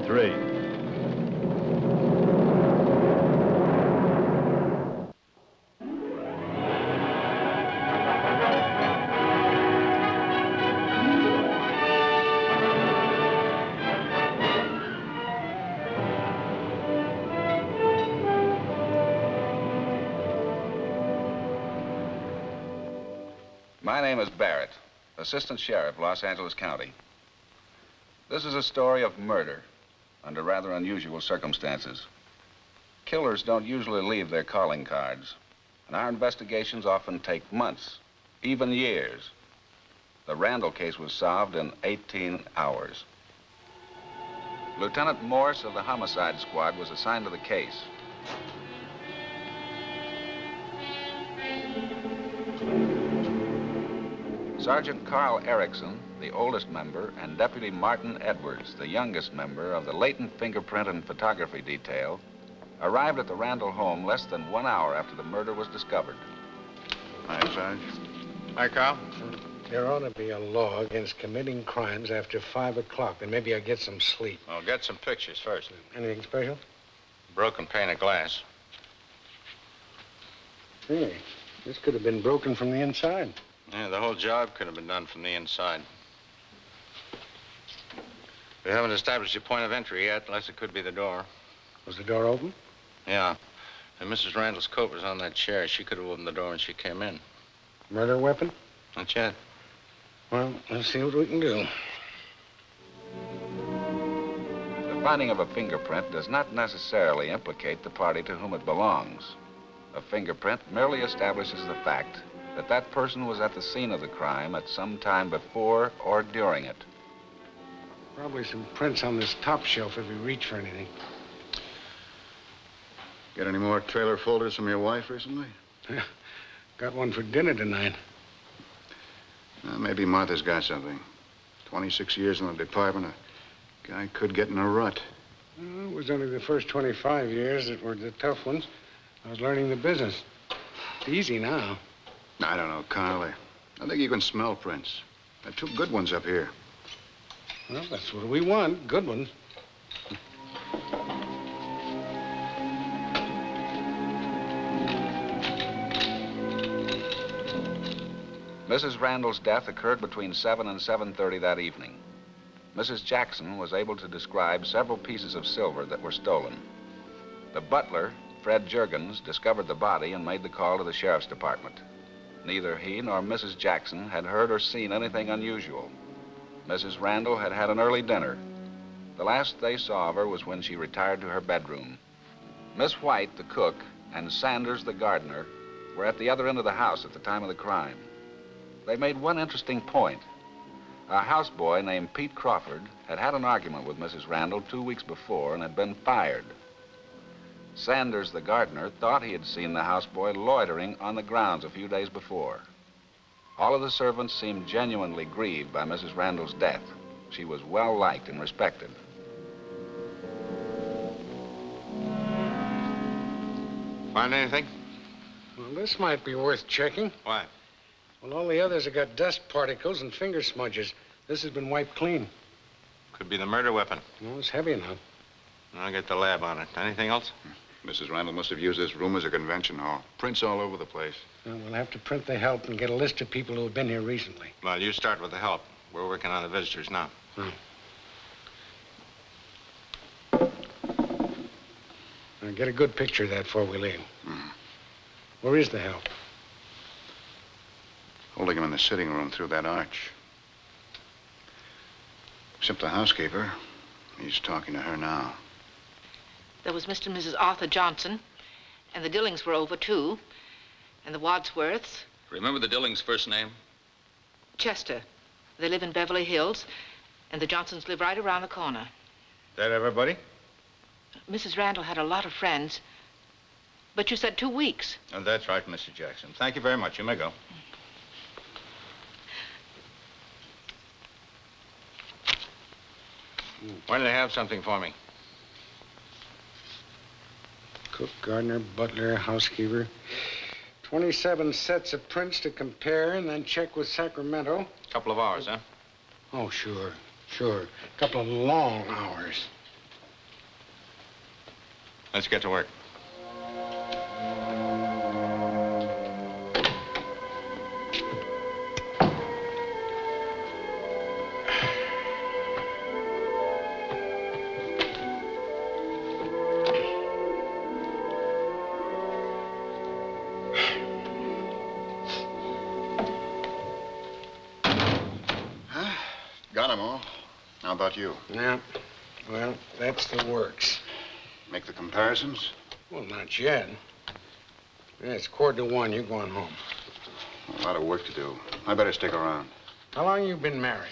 3. My name is Barrett, Assistant Sheriff, Los Angeles County. This is a story of murder under rather unusual circumstances. Killers don't usually leave their calling cards, and our investigations often take months, even years. The Randall case was solved in 18 hours. Lieutenant Morse of the Homicide Squad was assigned to the case. Sergeant Carl Erickson, the oldest member, and Deputy Martin Edwards, the youngest member of the latent fingerprint and photography detail, arrived at the Randall home less than 1 hour after the murder was discovered. Hi, Sarge. Hi, Carl. There ought to be a law against committing crimes after 5 o'clock. Then maybe I'll get some sleep. I'll get some pictures first. Anything special? Broken pane of glass. Hey, this could have been broken from the inside. Yeah, the whole job could have been done from the inside. We haven't established a point of entry yet, unless it could be the door. Was the door open? Yeah. And Mrs. Randall's coat was on that chair. She could have opened the door when she came in. Murder weapon? Not yet. Well, let's see what we can do. The finding of a fingerprint does not necessarily implicate the party to whom it belongs. A fingerprint merely establishes the fact that that person was at the scene of the crime at some time before or during it. Probably some prints on this top shelf if we reach for anything. Get any more trailer folders from your wife recently? Got one for dinner tonight. Maybe Martha's got something. 26 years in the department, a guy could get in a rut. Well, it was only the first 25 years that were the tough ones. I was learning the business. It's easy now. I don't know, Carl. I think you can smell prints. There are 2 good ones up here. Well, that's what we want, good ones. Mrs. Randall's death occurred between 7 and 7:30 that evening. Mrs. Jackson was able to describe several pieces of silver that were stolen. The butler, Fred Juergens, discovered the body and made the call to the sheriff's department. Neither he nor Mrs. Jackson had heard or seen anything unusual. Mrs. Randall had had an early dinner. The last they saw of her was when she retired to her bedroom. Miss White, the cook, and Sanders, the gardener, were at the other end of the house at the time of the crime. They made one interesting point. A houseboy named Pete Crawford had had an argument with Mrs. Randall 2 weeks before and had been fired. Sanders, the gardener, thought he had seen the houseboy loitering on the grounds a few days before. All of the servants seemed genuinely grieved by Mrs. Randall's death. She was well liked and respected. Find anything? Well, this might be worth checking. Why? Well, all the others have got dust particles and finger smudges. This has been wiped clean. Could be the murder weapon. Well, it's heavy enough. I'll get the lab on it. Anything else? Mrs. Randall must have used this room as a convention hall. Prints all over the place. Well, we'll have to print the help and get a list of people who have been here recently. Well, you start with the help. We're working on the visitors now. Now, get a good picture of that before we leave. Where is the help? Holding him in the sitting room through that arch. Except the housekeeper. He's talking to her now. There was Mr. and Mrs. Arthur Johnson, and the Dillings were over, too, and the Wadsworths. Remember the Dillings' first name? Chester. They live in Beverly Hills, and the Johnsons live right around the corner. That everybody? Mrs. Randall had a lot of friends, but you said 2 weeks. Oh, that's right, Mr. Jackson. Thank you very much. You may go. When do they have something for me? Cook, gardener, butler, housekeeper. 27 sets of prints to compare and then check with Sacramento. Couple of hours, huh? Oh, sure. A couple of long hours. Let's get to work. Got 'em all. How about you? Yeah. Well, that's the works. Make the comparisons? Well, not yet. Yeah, it's 1:15. You're going home. A lot of work to do. I better stick around. How long you been married?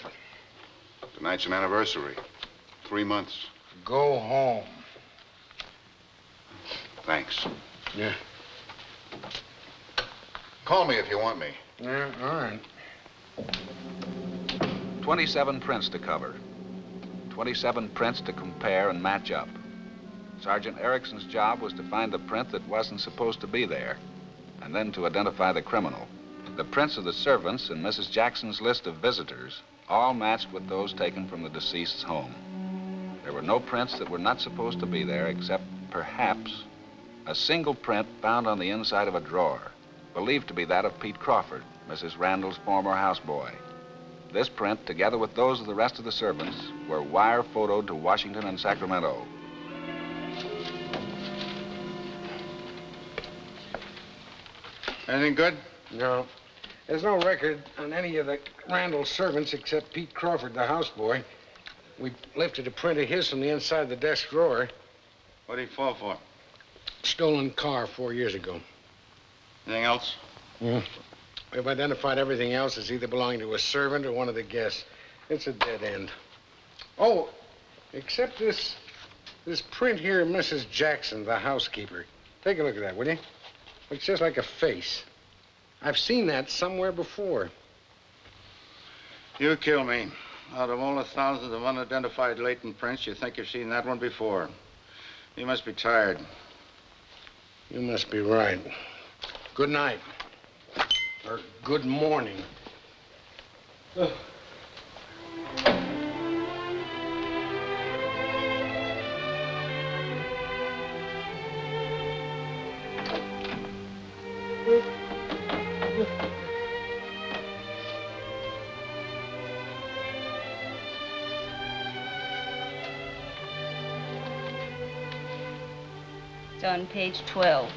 Tonight's an anniversary. 3 months. Go home. Thanks. Yeah. Call me if you want me. Yeah, all right. 27 prints to cover. 27 prints to compare and match up. Sergeant Erickson's job was to find the print that wasn't supposed to be there, and then to identify the criminal. The prints of the servants in Mrs. Jackson's list of visitors all matched with those taken from the deceased's home. There were no prints that were not supposed to be there, except, perhaps, a single print found on the inside of a drawer, believed to be that of Pete Crawford, Mrs. Randall's former houseboy. This print, together with those of the rest of the servants, were wire photoed to Washington and Sacramento. Anything good? No. There's no record on any of the Randall servants except Pete Crawford, the houseboy. We lifted a print of his from the inside of the desk drawer. What'd he fall for? Stolen car 4 years ago. Anything else? We've identified everything else as either belonging to a servant or one of the guests. It's a dead end. Oh, except this print here of Mrs. Jackson, the housekeeper. Take a look at that, will you? Looks just like a face. I've seen that somewhere before. You kill me. Out of all the thousands of unidentified latent prints, you think you've seen that one before. You must be tired. You must be right. Good night. Or good morning. It's on page 12.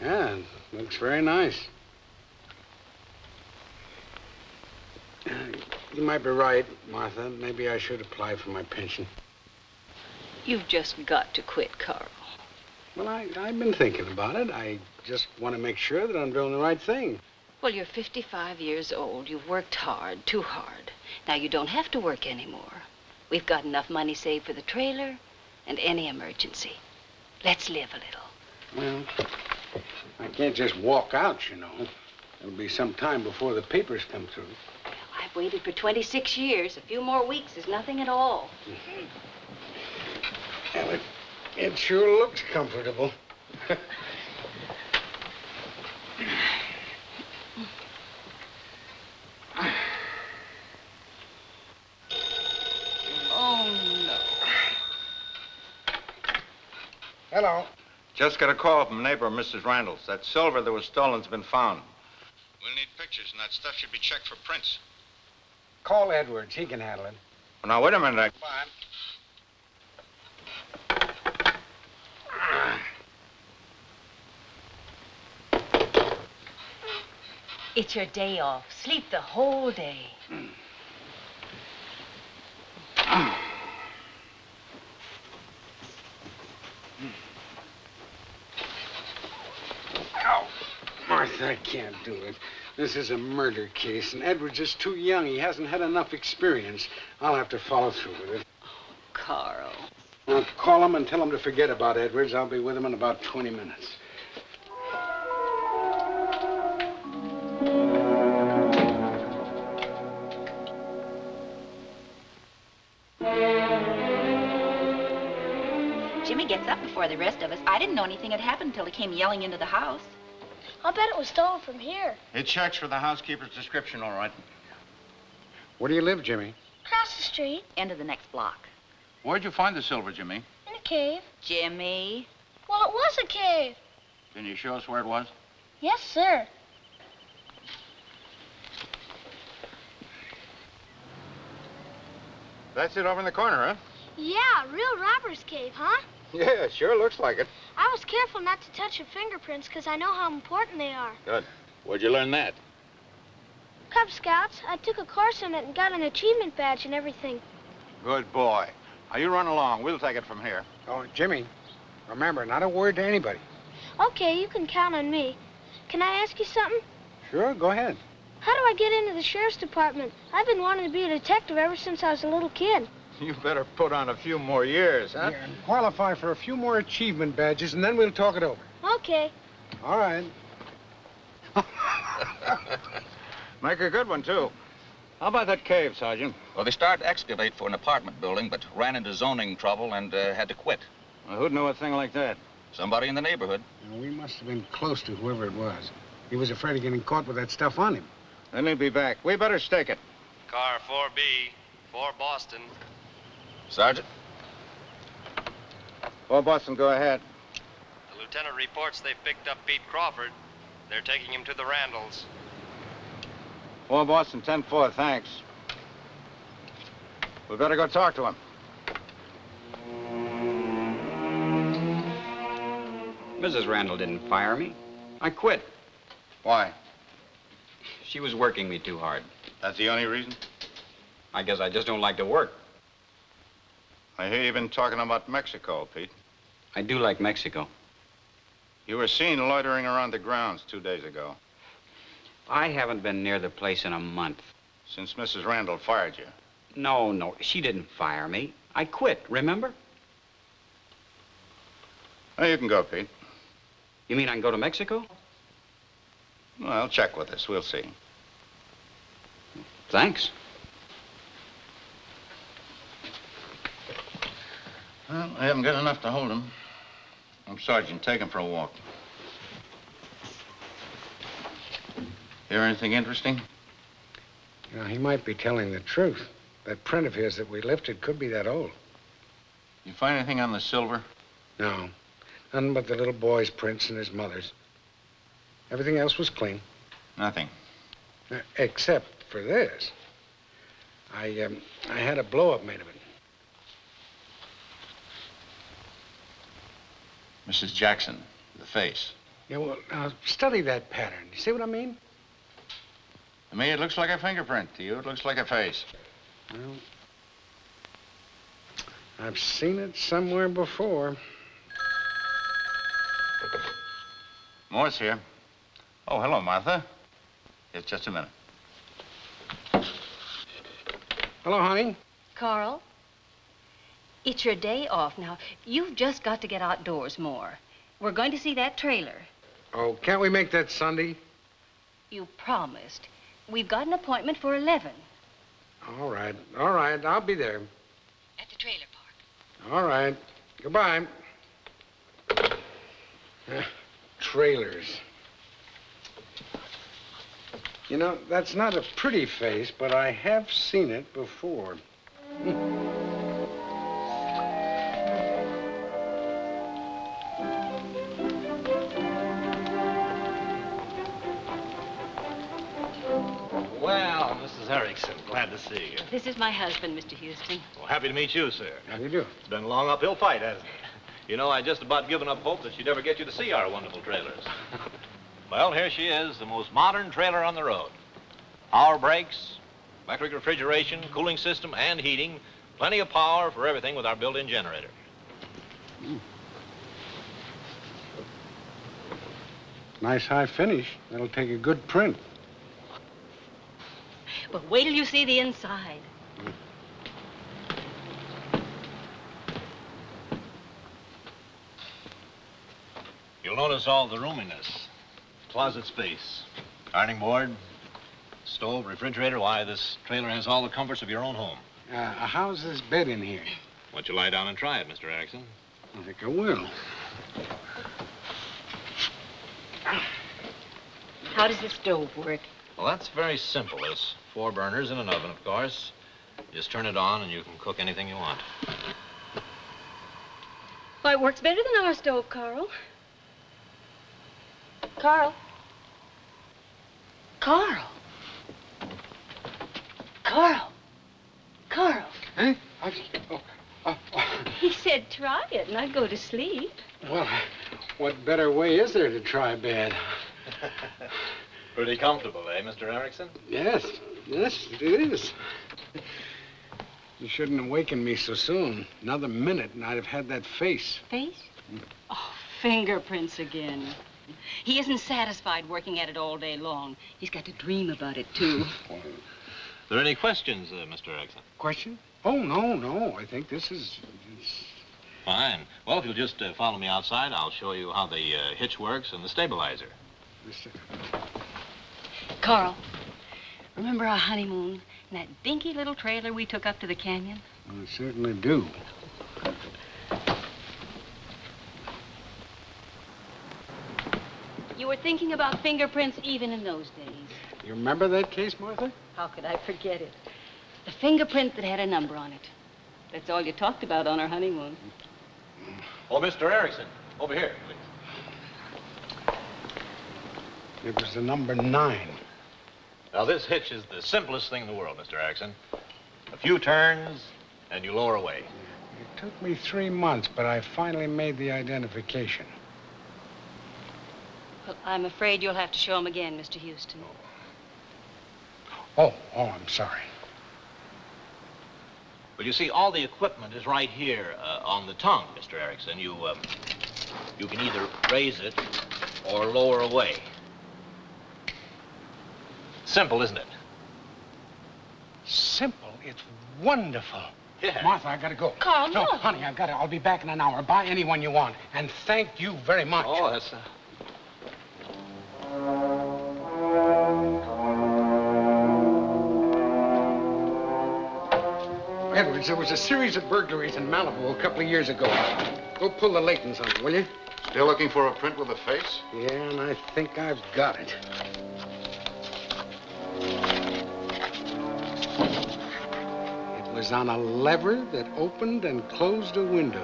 Yeah, looks very nice. You might be right, Martha. Maybe I should apply for my pension. You've just got to quit, Carl. Well, I've been thinking about it. I just want to make sure that I'm doing the right thing. Well, you're 55 years old. You've worked hard, too hard. Now you don't have to work anymore. We've got enough money saved for the trailer and any emergency. Let's live a little. Well, I can't just walk out, you know. It'll be some time before the papers come through. Well, I've waited for 26 years. A few more weeks is nothing at all. Well, it sure looks comfortable. Oh, no. Hello. Just got a call from a neighbor of Mrs. Randall's. That silver that was stolen's been found. We'll need pictures, and that stuff should be checked for prints. Call Edwards. He can handle it. Well, now, wait a minute. Fine. It's your day off. Sleep the whole day. Ow. Martha, I can't do it. This is a murder case, and Edwards is too young. He hasn't had enough experience. I'll have to follow through with it. Carl. Now, call him and tell him to forget about Edwards. I'll be with him in about 20 minutes. Jimmy gets up before the rest of us. I didn't know anything had happened until he came yelling into the house. I'll bet it was stolen from here. It checks for the housekeeper's description, all right. Where do you live, Jimmy? Across the street, End of the next block. Where'd you find the silver, Jimmy? in a cave. Jimmy. Well, it was a cave. Can you show us where it was? Yes, sir. That's it over in the corner, huh? Yeah, real robber's cave, huh? Yeah, sure looks like it. I was careful not to touch your fingerprints because I know how important they are. Good. Where'd you learn that? Cub Scouts, I took a course in it and got an achievement badge and everything. Good boy. Now, you run along. We'll take it from here. Oh, Jimmy, remember, not a word to anybody. Okay, you can count on me. Can I ask you something? Sure, go ahead. How do I get into the sheriff's department? I've been wanting to be a detective ever since I was a little kid. You better put on a few more years, huh? Yeah, and qualify for a few more achievement badges, and then we'll talk it over. Okay. All right. Make a good one, too. How about that cave, Sergeant? Well, they started to excavate for an apartment building, but ran into zoning trouble and had to quit. Well, who'd know a thing like that? Somebody in the neighborhood. We must have been close to whoever it was. He was afraid of getting caught with that stuff on him. Then he'll be back. We better stake it. Car 4B, 4 Boston. Sergeant? Oh, Boston, go ahead. The lieutenant reports they've picked up Pete Crawford. They're taking him to the Randalls. 4 Boston, 10-4, thanks. We better go talk to him. Mrs. Randall didn't fire me. I quit. Why? She was working me too hard. That's the only reason? I guess I just don't like to work. I hear you've been talking about Mexico, Pete. I do like Mexico. You were seen loitering around the grounds 2 days ago. I haven't been near the place in a month. Since Mrs. Randall fired you. No, she didn't fire me. I quit, remember? Well, you can go, Pete. You mean I can go to Mexico? Well, check with us. We'll see. Thanks. Well, I haven't got enough to hold him. Sergeant, take him for a walk. Hear anything interesting? You know, he might be telling the truth. That print of his that we lifted could be that old. You find anything on the silver? No. Nothing but the little boy's prints and his mother's. Everything else was clean. Nothing. Except for this. I had a blow-up made of it. Mrs. Jackson, the face. Yeah, well, now, study that pattern. You see what I mean? To me, it looks like a fingerprint. To you, it looks like a face. Well, I've seen it somewhere before. Morse here. Oh, hello, Martha. It's just a minute. Hello, honey. Carl, it's your day off now. You've just got to get outdoors more. We're going to see that trailer. Oh, can't we make that Sunday? You promised. We've got an appointment for 11. All right. I'll be there. At the trailer park. All right. Goodbye. Trailers. You know, that's not a pretty face, but I have seen it before. Well, Mrs. Erickson, glad to see you. This is my husband, Mr. Houston. Well, happy to meet you, sir. How do you do? It's been a long uphill fight, hasn't it? You know, I just about given up hope that she'd ever get you to see our wonderful trailers. Well, here she is, the most modern trailer on the road. Power brakes, electric refrigeration, cooling system, and heating. Plenty of power for everything with our built-in generator. Nice high finish. That'll take a good print. But wait till you see the inside. You'll notice all the roominess. Closet space, ironing board, stove, refrigerator. Why, this trailer has all the comforts of your own home. How's this bed in here? Why don't you lie down and try it, Mr. Erickson? I think I will. How does the stove work? Well, that's very simple. There's 4 burners and an oven, of course. Just turn it on and you can cook anything you want. Why, it works better than our stove, Carl. Carl. Carl. Carl. Carl. Huh? He said try it and I'd go to sleep. Well, what better way is there to try bed? Pretty comfortable, eh, Mr. Erickson? Yes, it is. You shouldn't have wakened me so soon. Another minute and I'd have had that face. Face? Oh, fingerprints again. He isn't satisfied working at it all day long. He's got to dream about it, too. Are there any questions, Mr. Erickson? Question? Oh, no. I think this is... Fine. Well, if you'll just follow me outside, I'll show you how the hitch works and the stabilizer. Carl, remember our honeymoon and that dinky little trailer we took up to the canyon? I certainly do. You were thinking about fingerprints even in those days. You remember that case, Martha? How could I forget it? The fingerprint that had a number on it. That's all you talked about on our honeymoon. Oh, Mr. Erickson, over here, please. It was the number 9. Now, this hitch is the simplest thing in the world, Mr. Erickson. A few turns, and you lower away. It took me 3 months, but I finally made the identification. Well, I'm afraid you'll have to show him again, Mr. Houston. Oh, I'm sorry. Well, you see, all the equipment is right here on the tongue, Mr. Erickson. You can either raise it or lower away. Simple, isn't it? Simple? It's wonderful. Yeah. Martha, I gotta go. Carl, no. no. Honey, I'll be back in an hour. Buy anyone you want. And thank you very much. Oh, that's... Edwards, there was a series of burglaries in Malibu a couple of years ago. Go pull the Laytons on it, will you? Still looking for a print with a face? Yeah, and I think I've got it. It was on a lever that opened and closed a window.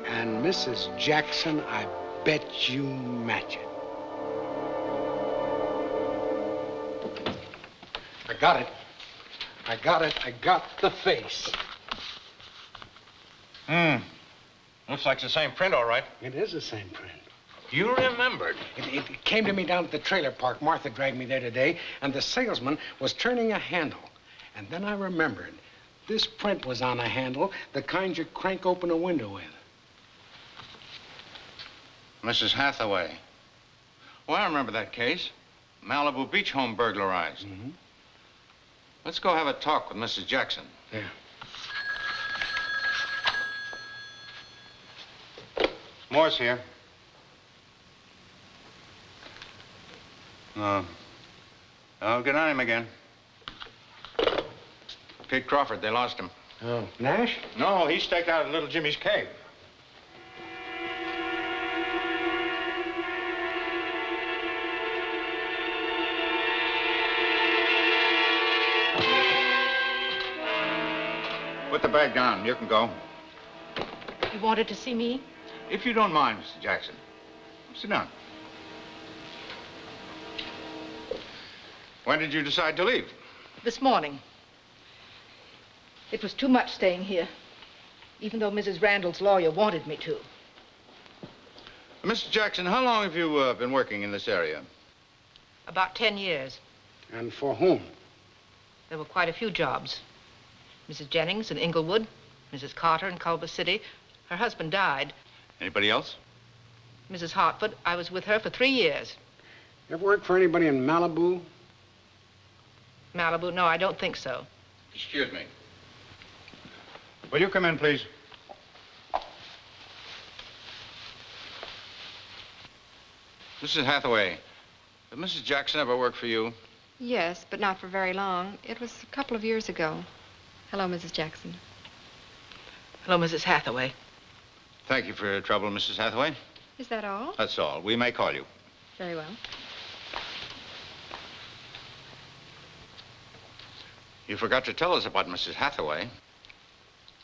And Mrs. Jackson, I bet you match it. I got it. I got the face. Looks like the same print, all right. It is the same print. You remembered. It came to me down at the trailer park. Martha dragged me there today, and the salesman was turning a handle. And then I remembered. This print was on a handle, the kind you crank open a window with. Mrs. Hathaway. Well, I remember that case. Malibu Beach home burglarized. Mm-hmm. Let's go have a talk with Mrs. Jackson. Yeah. Moore's here. Oh, good on him again. Pete Crawford, they lost him. Oh, Nash? No, he staked out at Little Jimmy's cave. Put the bag down. You can go. You wanted to see me? If you don't mind, Mr. Jackson. Sit down. When did you decide to leave? This morning. It was too much staying here, even though Mrs. Randall's lawyer wanted me to. Mr. Jackson, how long have you been working in this area? About 10 years. And for whom? There were quite a few jobs. Mrs. Jennings in Inglewood, Mrs. Carter in Culver City. Her husband died. Anybody else? Mrs. Hartford, I was with her for 3 years. Ever worked for anybody in Malibu? Malibu? No, I don't think so. Excuse me. Will you come in, please? Mrs. Hathaway, did Mrs. Jackson ever work for you? Yes, but not for very long. It was a couple of years ago. Hello, Mrs. Jackson. Hello, Mrs. Hathaway. Thank you for your trouble, Mrs. Hathaway. Is that all? That's all. We may call you. Very well. You forgot to tell us about Mrs. Hathaway.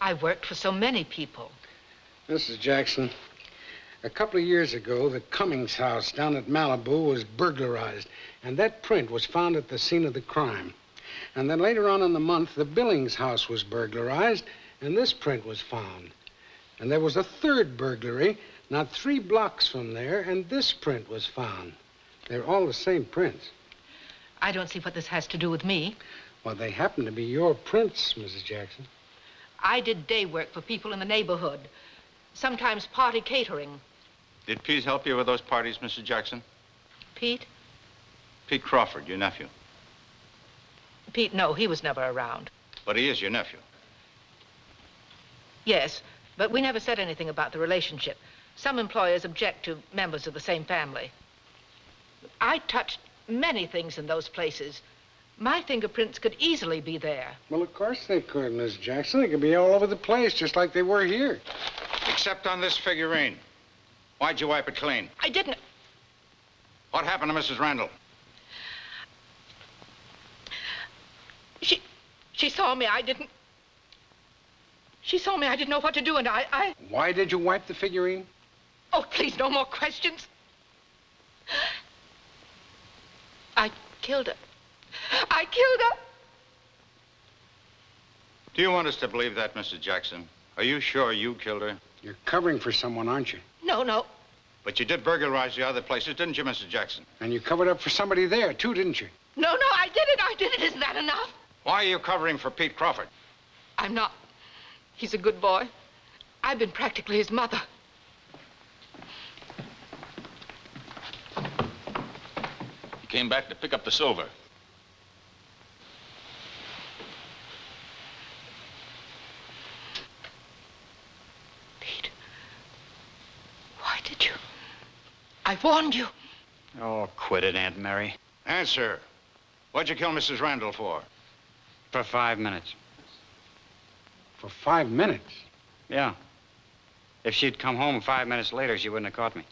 I worked for so many people. Mrs. Jackson, a couple of years ago, the Cummings house down at Malibu was burglarized, and that print was found at the scene of the crime. And then later on in the month, the Billings house was burglarized, and this print was found. And there was a third burglary, not 3 blocks from there, and this print was found. They're all the same prints. I don't see what this has to do with me. Well, they happen to be your prints, Mrs. Jackson. I did day work for people in the neighborhood, sometimes party catering. Did Pete help you with those parties, Mrs. Jackson? Pete? Pete Crawford, your nephew. Pete, no, he was never around. But he is your nephew. Yes, but we never said anything about the relationship. Some employers object to members of the same family. I touched many things in those places. My fingerprints could easily be there. Well, of course they could, Miss Jackson. They could be all over the place, just like they were here. Except on this figurine. Why'd you wipe it clean? I didn't. What happened to Mrs. Randall? She saw me. She saw me. I didn't know what to do, and I... Why did you wipe the figurine? Oh, please, no more questions. I killed her. I killed her. Do you want us to believe that, Mrs. Jackson? Are you sure you killed her? You're covering for someone, aren't you? No. But you did burglarize the other places, didn't you, Mrs. Jackson? And you covered up for somebody there, too, didn't you? No, I did it. I did it. Isn't that enough? Why are you covering for Pete Crawford? I'm not. He's a good boy. I've been practically his mother. He came back to pick up the silver. Pete, why did you? I warned you. Oh, quit it, Aunt Mary. Answer. What'd you kill Mrs. Randall for? For 5 minutes. For 5 minutes? Yeah. If she'd come home 5 minutes later, she wouldn't have caught me.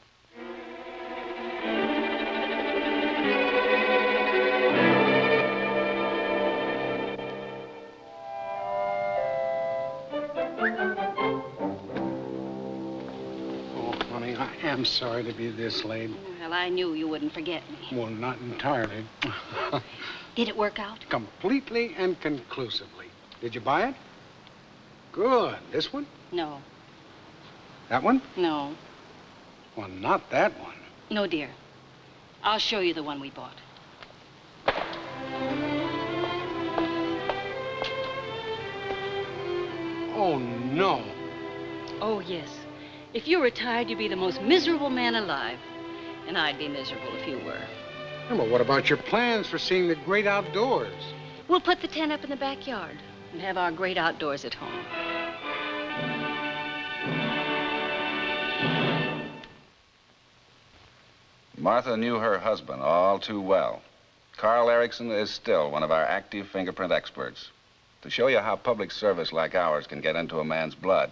Oh, honey, I am sorry to be this late. Well, I knew you wouldn't forget me. Well, not entirely. Did it work out? Completely and conclusively. Did you buy it? Good. This one? No. That one? No. Well, not that one. No, dear. I'll show you the one we bought. Oh, no. Oh, yes. If you retired, you'd be the most miserable man alive. And I'd be miserable if you were. Yeah, but what about your plans for seeing the great outdoors? We'll put the tent up in the backyard and have our great outdoors at home. Martha knew her husband all too well. Carl Erickson is still one of our active fingerprint experts. To show you how public service like ours can get into a man's blood.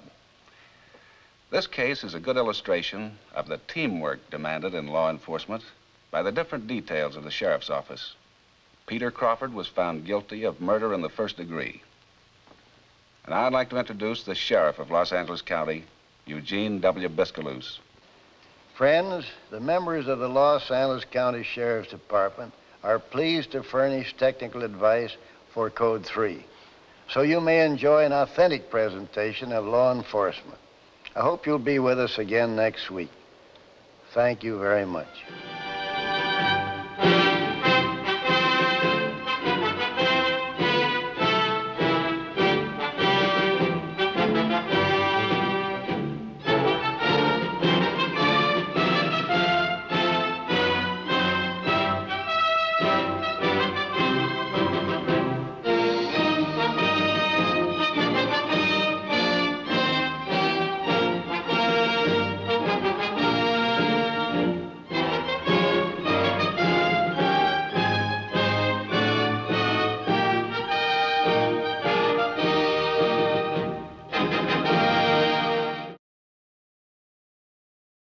This case is a good illustration of the teamwork demanded in law enforcement by the different details of the sheriff's office. Peter Crawford was found guilty of murder in the first degree. And I'd like to introduce the sheriff of Los Angeles County, Eugene W. Biscaloose. Friends, the members of the Los Angeles County Sheriff's Department are pleased to furnish technical advice for Code 3, so you may enjoy an authentic presentation of law enforcement. I hope you'll be with us again next week. Thank you very much.